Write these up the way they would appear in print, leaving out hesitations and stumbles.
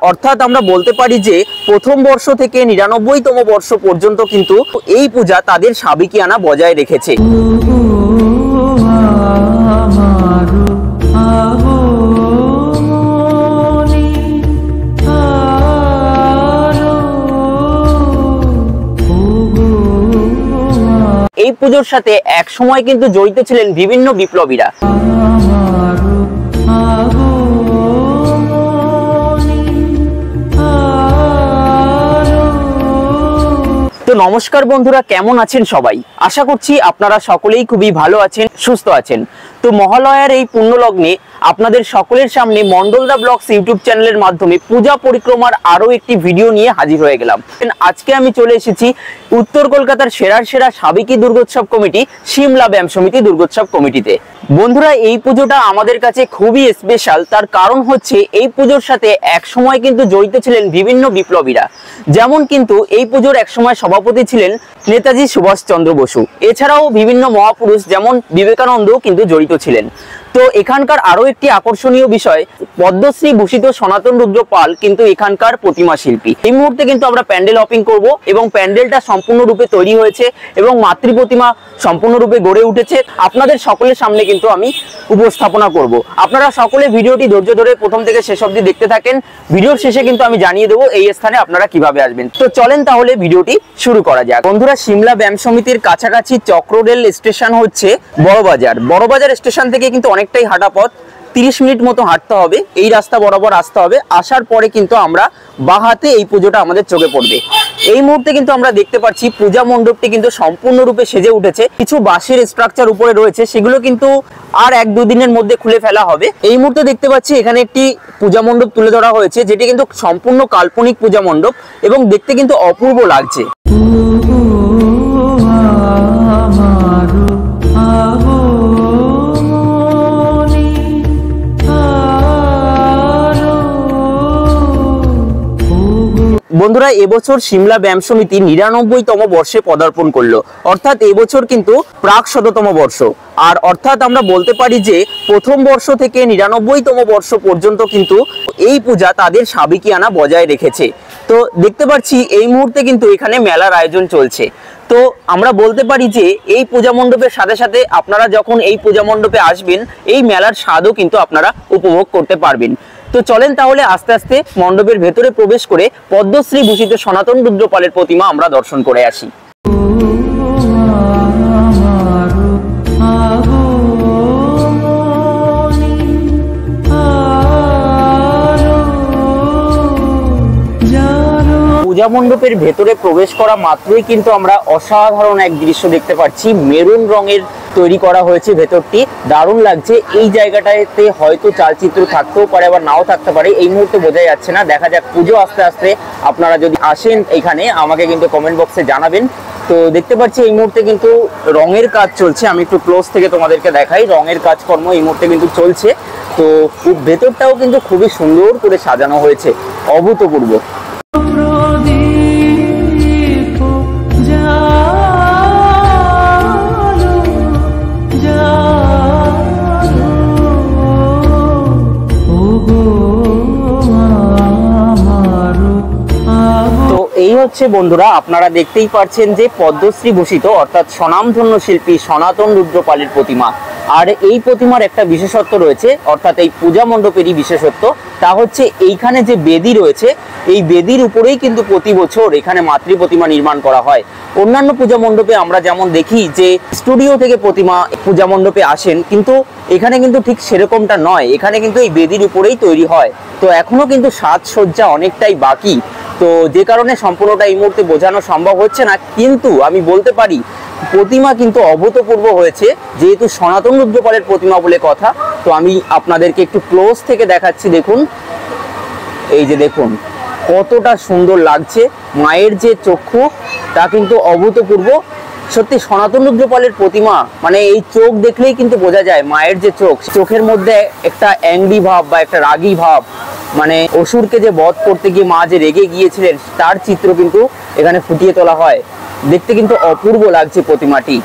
অর্থাৎ আমরা বলতে পারি যে প্রথম বর্ষ থেকে ৯৯তম বর্ষ পর্যন্ত কিন্তু এই পূজা তাদের সাবেকিয়ানা বজায় রেখেছে। এই পুজোর সাথে এক সময় কিন্তু জড়িত ছিলেন বিভিন্ন বিপ্লবীরা। তো নমস্কার বন্ধুরা, কেমন আছেন সবাই? আশা করছি আপনারা সকলেই খুবই ভালো আছেন, সুস্থ আছেন। তো মহালয়ার এই পুণ্যলগ্নে আপনাদের সকলের সামনে মন্ডলদা ব্লগস ইউটিউব চ্যানেলের মাধ্যমে পূজা পরিক্রমার আরো একটি ভিডিও নিয়ে হাজির হয়ে গেলাম। আজকে আমি চলে এসেছি উত্তর কলকাতার সেরা সাবেকি দুর্গোৎসব কমিটি সিমলা ব্যায়াম সমিতি দুর্গোৎসব কমিটিতে। বন্ধুরা, এই পুজোটা আমাদের কাছে খুবই স্পেশাল। তার কারণ হচ্ছে এই পুজোর সাথে এক সময় কিন্তু জড়িত ছিলেন বিভিন্ন বিপ্লবীরা। যেমন কিন্তু এই পুজোর এক সময় সভাপতি ছিলেন নেতাজি সুভাষচন্দ্র বসু। এছাড়াও বিভিন্ন মহাপুরুষ যেমন বিবেকানন্দ কিন্তু জড়িত ছিলেন। তো এখানকার আরো একটি আকর্ষণীয় বিষয়, পদ্মশ্রী ভূষিত সনাতন রুদ্র পাল কিন্তু এখানকার প্রতিমা শিল্পী। এই মুহূর্তে কিন্তু আমরা প্যান্ডেল হপিং করব এবং প্যান্ডেলটা সম্পূর্ণরূপে তৈরি হয়েছে এবং মাতৃ প্রতিমা সম্পূর্ণরূপে গড়ে উঠেছে। আপনাদের সকলের সামনে কিন্তু আমি উপস্থাপনা করব। আপনারা সকলে ভিডিওটি ধৈর্য ধরে প্রথম থেকে শেষ অবধি দেখতে থাকেন। ভিডিওর শেষে কিন্তু আমি জানিয়ে দেবো এই স্থানে আপনারা কিভাবে আসবেন। তো চলেন তাহলে ভিডিওটি শুরু করা যাক। বন্ধুরা, সিমলা ব্যায়াম সমিতির কাছাকাছি চক্ররেল স্টেশন হচ্ছে বড়বাজার। বড়বাজার স্টেশন থেকে কিন্তু অনেকটাই হাঁটা পথ, 30 মিনিট মতো হাঁটতে হবে। এই রাস্তা বরাবর আসতে হবে। আসার পরে কিন্তু আমরা বাঁ হাতে এই পুজোটা আমাদের চোখে পড়বে। এই মুহূর্তে কিন্তু আমরা দেখতে পাচ্ছি পূজা মণ্ডপটি কিন্তু সম্পূর্ণরূপে সেজে উঠেছে। কিছু বাঁশের স্ট্রাকচার উপরে রয়েছে, সেগুলো কিন্তু আর 1-2 দিনের মধ্যে খুলে ফেলা হবে। এই মুহূর্তে দেখতে পাচ্ছি এখানে একটি পূজা মণ্ডপ তুলে ধরা হয়েছে, যেটি কিন্তু সম্পূর্ণ কাল্পনিক পূজা মণ্ডপ এবং দেখতে কিন্তু অপূর্ব লাগছে। বন্ধুরা, এবছর সিমলা ব্যায়াম সমিতি ৯৯তম বর্ষে পদার্পণ করলো। অর্থাৎ এবছর কিন্তু প্রাক ১০০তম বর্ষ। আর অর্থাৎ আমরা বলতে পারি যে প্রথম বর্ষ থেকে ৯৯তম বর্ষ পর্যন্ত কিন্তু এই পূজা তাদের সাবেকিয়ানা বজায় রেখেছে। তো দেখতে পাচ্ছি এই মুহূর্তে কিন্তু এখানে মেলার আয়োজন চলছে। তো আমরা বলতে পারি যে এই পূজা মণ্ডপের সাথে সাথে আপনারা যখন এই পূজা মণ্ডপে আসবেন, এই মেলার স্বাদও কিন্তু আপনারা উপভোগ করতে পারবেন। তো চলেন তাহলে আস্তে আস্তে মণ্ডপের ভেতরে প্রবেশ করে পদ্মশ্রী ভূষিত সনাতন রুদ্রপালের প্রতিমা আমরা দর্শন করে আসি। পূজা মণ্ডপের ভেতরে প্রবেশ করা মাত্রই কিন্তু আমরা অসাধারণ এক দৃশ্য দেখতে পাচ্ছি। মেরুন রঙের তৈরি করা হয়েছে ভেতরটি, দারুণ লাগছে। এই জায়গাটাতে হয়তো চালচিত্র থাকতেও পারে, আবার নাও থাকতে পারে, এই মুহূর্তে বোঝা যাচ্ছে না। দেখা যাক পুজো আস্তে আস্তে। আপনারা যদি আসেন এখানে আমাকে কিন্তু কমেন্ট বক্সে জানাবেন। তো দেখতে পাচ্ছি এই মুহূর্তে কিন্তু রঙের কাজ চলছে। আমি একটু ক্লোজ থেকে তোমাদেরকে দেখাই। রঙের কাজকর্ম এই মুহূর্তে কিন্তু চলছে। তো ভেতরটাও কিন্তু খুবই সুন্দর করে সাজানো হয়েছে, অভূতপূর্ব। এই হচ্ছে বন্ধুরা, আপনারা দেখতেই পাচ্ছেন যে পদ্মশ্রী ভূষিত অর্থাৎ স্বনামধন্য শিল্পী সনাতন রুদ্রপালের প্রতিমা। আর এই প্রতিমার একটা বিশেষত্ব রয়েছে, অর্থাৎ এই পূজা মণ্ডপেরই বিশেষত্ব, তা হচ্ছে এইখানে যে বেদি রয়েছে, এই বেদির উপরেই কিন্তু প্রতি বছর এখানে মাতৃ প্রতিমা নির্মাণ করা হয়। অন্যান্য পূজা মণ্ডপে আমরা যেমন দেখি যে স্টুডিও থেকে প্রতিমা পূজা মণ্ডপে আসেন, কিন্তু এখানে কিন্তু ঠিক সেরকমটা নয়। এখানে কিন্তু এই বেদির উপরেই তৈরি হয়। তো এখনো কিন্তু সাজসজ্জা অনেকটাই বাকি। তো যে কারণে সম্পূর্ণটা এই মুহূর্তে বোঝানো সম্ভব হচ্ছে না, কিন্তু আমি বলতে পারি প্রতিমা কিন্তু অভূতপূর্ব হয়েছে। যেহেতু সনাতন রুদ্রপালের প্রতিমা বলে কথা, তো আমি আপনাদেরকে একটু ক্লোজ থেকে দেখাচ্ছি। দেখুন, এই যে দেখুন কতটা সুন্দর লাগছে। মায়ের যে চক্ষু তা কিন্তু অভূতপূর্ব। সত্যি সনাতন রুদ্রপালের প্রতিমা মানে এই চোখ দেখলেই কিন্তু বোঝা যায় মায়ের যে চোখের মধ্যে একটা অ্যাংরি ভাব বা একটা রাগী ভাব, মানে অসুরকে যে বধ করতে গিয়ে মা যে রেগে গিয়েছিলেন তার চিত্র কিন্তু এখানে ফুটিয়ে তোলা হয়। দেখতে কিন্তু অপূর্ব লাগছে প্রতিমাটি।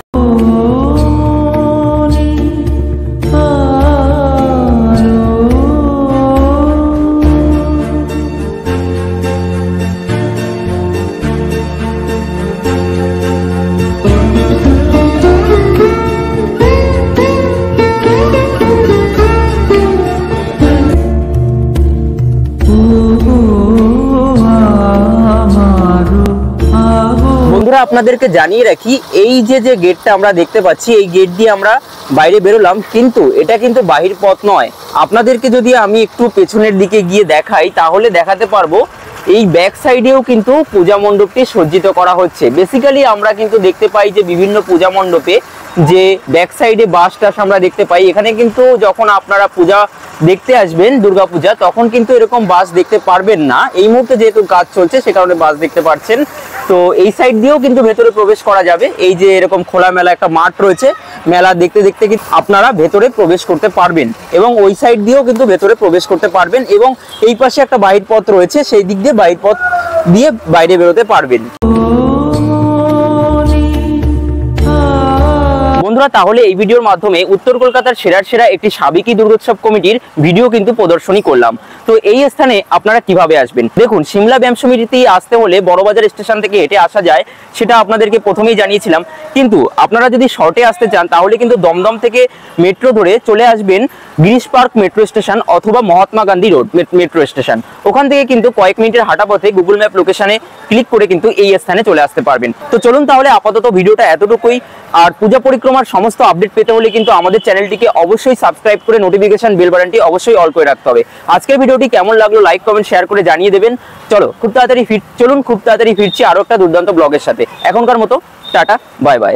বন্ধুরা আপনাদেরকে জানিয়ে রাখি, এই যে গেটটা আমরা দেখতে পাচ্ছি, এই গেট দিয়ে আমরা বাইরে বেরোলাম, কিন্তু এটা কিন্তু বাহির পথ নয়। আপনাদেরকে যদি আমি একটু পেছনের দিকে গিয়ে দেখাই তাহলে দেখাতে পারবো এই ব্যাক সাইডেও কিন্তু পূজা মণ্ডপটি সজ্জিত করা হচ্ছে। বেসিক্যালি আমরা কিন্তু দেখতে পাই যে বিভিন্ন পূজা মণ্ডপে যে ব্যাক সাইডে বাঁশ টাস আমরা দেখতে পাই, এখানে কিন্তু যখন আপনারা পূজা দেখতে আসবেন দুর্গাপূজা, তখন কিন্তু এরকম বাস দেখতে পারবেন না। এই মুহূর্তে যেহেতু কাজ চলছে সে কারণে বাস দেখতে পাচ্ছেন। তো এই সাইড দিয়েও কিন্তু ভেতরে প্রবেশ করা যাবে। এই যে এরকম খোলামেলা একটা মাঠ রয়েছে, মেলা দেখতে দেখতে কিন্তু আপনারা ভেতরে প্রবেশ করতে পারবেন, এবং ওই সাইড দিয়েও কিন্তু ভেতরে প্রবেশ করতে পারবেন, এবং এই পাশে একটা বাহির পথ রয়েছে, সেই দিক দিয়ে বাহির পথ দিয়ে বাইরে বেরোতে পারবেন। বন্ধুরা, তাহলে এই ভিডিওর মাধ্যমে উত্তর কলকাতার সেরা একটি সাবেকি দুর্গোৎসব কমিটির ভিডিও কিন্তু প্রদর্শনী করলাম। তো এই স্থানে আপনারা কিভাবে আসবেন? দেখুন, সিমলা ব্যায়াম সমিতিতে আসতে হলে বড়বাজার স্টেশন থেকে হেঁটে আসা যায়, সেটা আপনাদেরকে প্রথমেই জানিয়েছিলাম। কিন্তু আপনারা যদি শর্টে আসতে চান তাহলে কিন্তু দমদম থেকে মেট্রো ধরে চলে আসবেন গিরিশ পার্ক মেট্রো স্টেশন অথবা Mahatma Gandhi road metro station. ওখান থেকে কিন্তু কয়েক মিনিটের হাঁটা পথে গুগল ম্যাপ লোকেশনে ক্লিক করে কিন্তু এই স্থানে চলে আসতে পারবেন। তো চলুন তাহলে আপাতত ভিডিওটা এতটুকুই। আর পূজা পরিক্রমার সমস্ত আপডেট পেতে হলে কিন্তু আমাদের চ্যানেলটিকে অবশ্যই সাবস্ক্রাইব করে নোটিফিকেশন বেল বাটনটি অবশ্যই অল করে রাখতে হবে। আজকের ভিডিওটি কেমন লাগলো লাইক কমেন্ট শেয়ার করে জানিয়ে দেবেন। খুব তাড়াতাড়ি ফিরছি আরো একটা দুর্দান্ত ব্লগের সাথে। এখনকার মতো টাটা, বাই বাই।